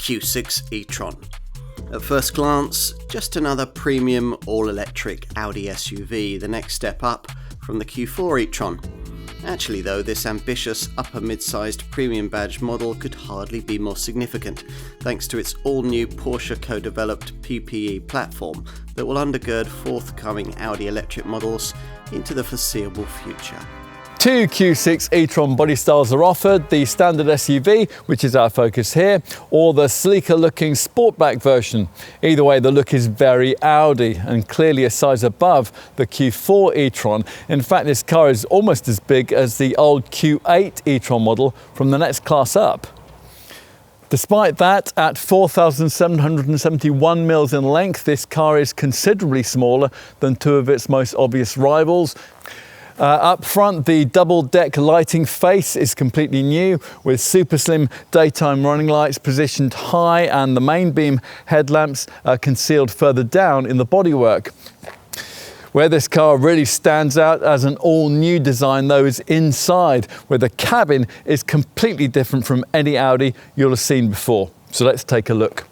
Q6 E-Tron. At first glance, just another premium all-electric Audi SUV, the next step up from the Q4 E-Tron. Actually though, this ambitious upper mid-sized premium badge model could hardly be more significant, thanks to its all-new Porsche co-developed PPE platform that will undergird forthcoming Audi electric models into the foreseeable future. Two Q6 E-Tron body styles are offered, the standard SUV, which is our focus here, or the sleeker looking sportback version. Either way, the look is very Audi and clearly a size above the Q4 E-Tron. In fact, this car is almost as big as the old Q8 E-Tron model from the next class up. Despite that, at 4,771 mils in length, this car is considerably smaller than two of its most obvious rivals. Up front, the double-deck lighting face is completely new, with super slim daytime running lights positioned high and the main beam headlamps concealed further down in the bodywork. Where this car really stands out as an all-new design, though, is inside, where the cabin is completely different from any Audi you'll have seen before. So let's take a look.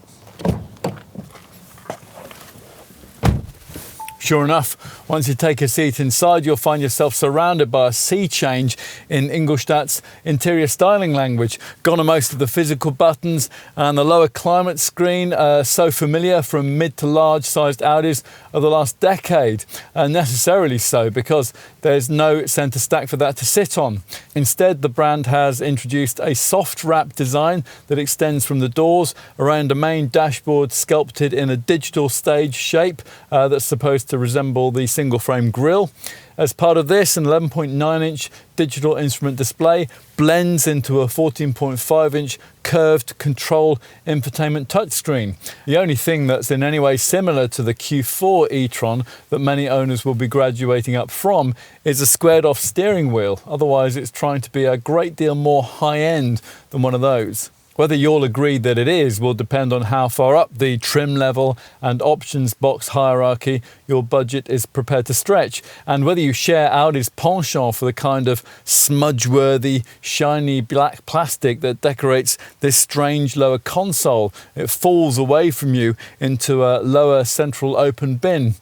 Sure enough, once you take a seat inside, you'll find yourself surrounded by a sea change in Ingolstadt's interior styling language. Gone are most of the physical buttons, and the lower climate screen, so familiar from mid to large sized Audis of the last decade. Necessarily so, because there's no centre stack for that to sit on. Instead, the brand has introduced a soft wrap design that extends from the doors around a main dashboard sculpted in a digital stage shape that's supposed to resemble the single frame grille. As part of this, an 11.9-inch digital instrument display blends into a 14.5-inch curved control infotainment touchscreen. The only thing that's in any way similar to the Q4 E-Tron that many owners will be graduating up from is a squared off steering wheel. Otherwise, it's trying to be a great deal more high-end than one of those. Whether you'll agree that it is will depend on how far up the trim level and options box hierarchy your budget is prepared to stretch, and whether you share Audi's penchant for the kind of smudge-worthy, shiny black plastic that decorates this strange lower console. It falls away from you into a lower central open bin.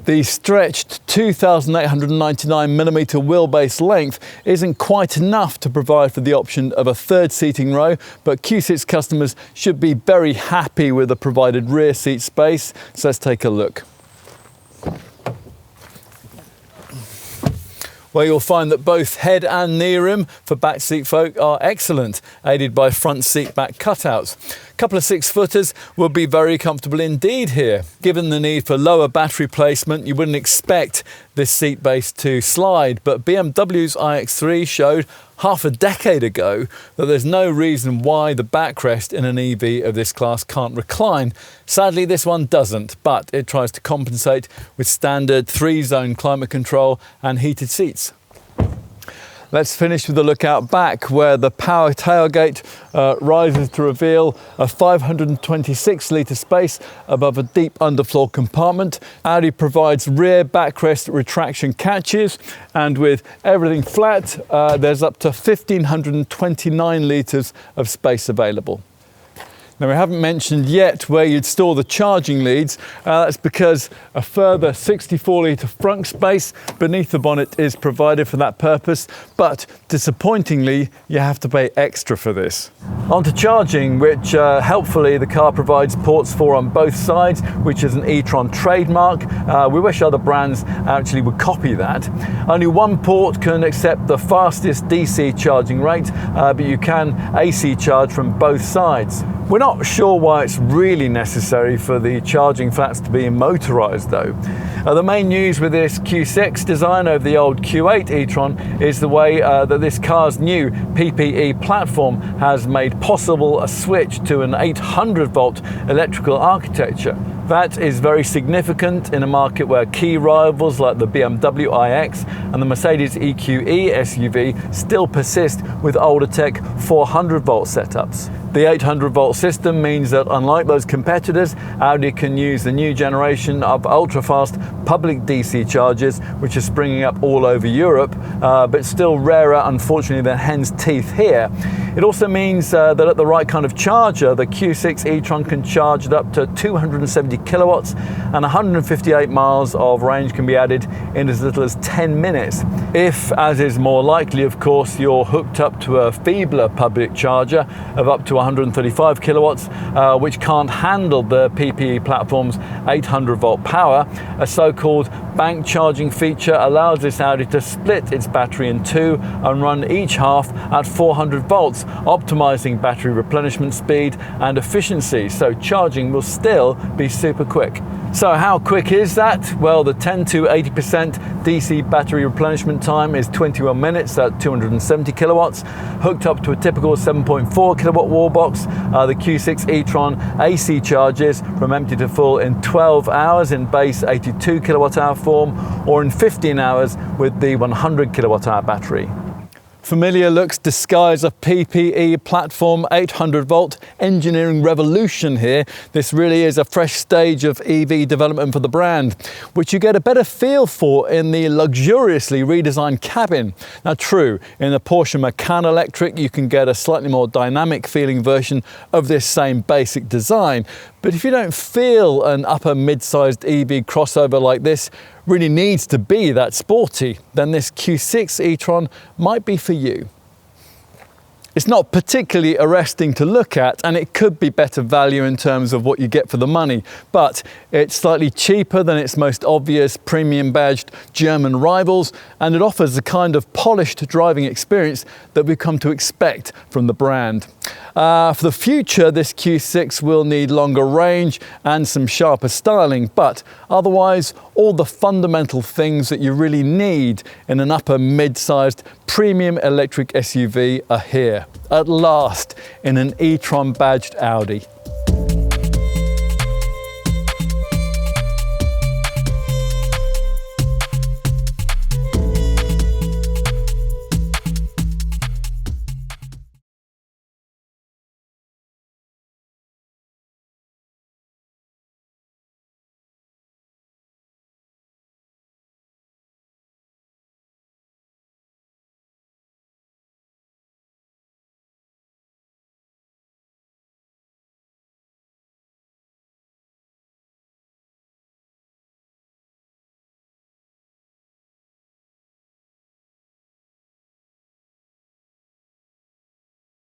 The stretched 2,899mm wheelbase length isn't quite enough to provide for the option of a third seating row, but Q6 customers should be very happy with the provided rear seat space. So let's take a look. Where you'll find that both head and knee room for back seat folk are excellent, aided by front seat back cutouts. A couple of 6-footers will be very comfortable indeed here. Given the need for lower battery placement, you wouldn't expect this seat base to slide, but BMW's iX3 showed half a decade ago that there's no reason why the backrest in an EV of this class can't recline. Sadly, this one doesn't, but it tries to compensate with standard 3-zone climate control and heated seats. Let's finish with a look out back, where the power tailgate rises to reveal a 526-litre space above a deep underfloor compartment. Audi provides rear backrest retraction catches, and with everything flat, there's up to 1,529 litres of space available. Now, we haven't mentioned yet where you'd store the charging leads. That's because a further 64-litre frunk space beneath the bonnet is provided for that purpose, but disappointingly, you have to pay extra for this. On to charging, which helpfully the car provides ports for on both sides, which is an E-Tron trademark. We wish other brands actually would copy that. Only one port can accept the fastest DC charging rate, but you can AC charge from both sides. We're not sure why it's really necessary for the charging flats to be motorised though. The main news with this Q6 design over the old Q8 E-Tron is the way that this car's new PPE platform has made possible a switch to an 800-volt electrical architecture. That is very significant in a market where key rivals like the BMW iX and the Mercedes EQE SUV still persist with older tech 400 volt setups. The 800 volt system means that unlike those competitors, Audi can use the new generation of ultra-fast public DC chargers, which are springing up all over Europe, but still rarer, unfortunately, than hen's teeth here. It also means that at the right kind of charger, the Q6 e-tron can charge at up to 270 kilowatts, and 158 miles of range can be added in as little as 10 minutes. If, as is more likely, of course, you're hooked up to a feebler public charger of up to 135 kilowatts, which can't handle the PPE platform's 800 volt power, a so-called bank charging feature allows this Audi to split its battery in two and run each half at 400 volts, optimizing battery replenishment speed and efficiency, so charging will still be super quick. So how quick is that? Well, the 10 to 80% DC battery replenishment time is 21 minutes at 270 kilowatts, hooked up to a typical 7.4 kilowatt wall box. The Q6 e-tron AC charges from empty to full in 12 hours in base 82 kilowatt hour form, or in 15 hours with the 100 kilowatt hour battery. Familiar looks disguise a PPE platform 800 volt engineering revolution here. This really is a fresh stage of EV development for the brand, which you get a better feel for in the luxuriously redesigned cabin. Now true, in the Porsche Macan Electric you can get a slightly more dynamic feeling version of this same basic design, but if you don't feel an upper mid-sized EV crossover like this really needs to be that sporty, then this Q6 e-tron might be for you. It's not particularly arresting to look at, and it could be better value in terms of what you get for the money, but it's slightly cheaper than its most obvious premium badged German rivals, and it offers the kind of polished driving experience that we've come to expect from the brand. For the future, this Q6 will need longer range and some sharper styling, but otherwise all the fundamental things that you really need in an upper mid-sized premium electric SUV are here, at last, in an e-tron badged Audi.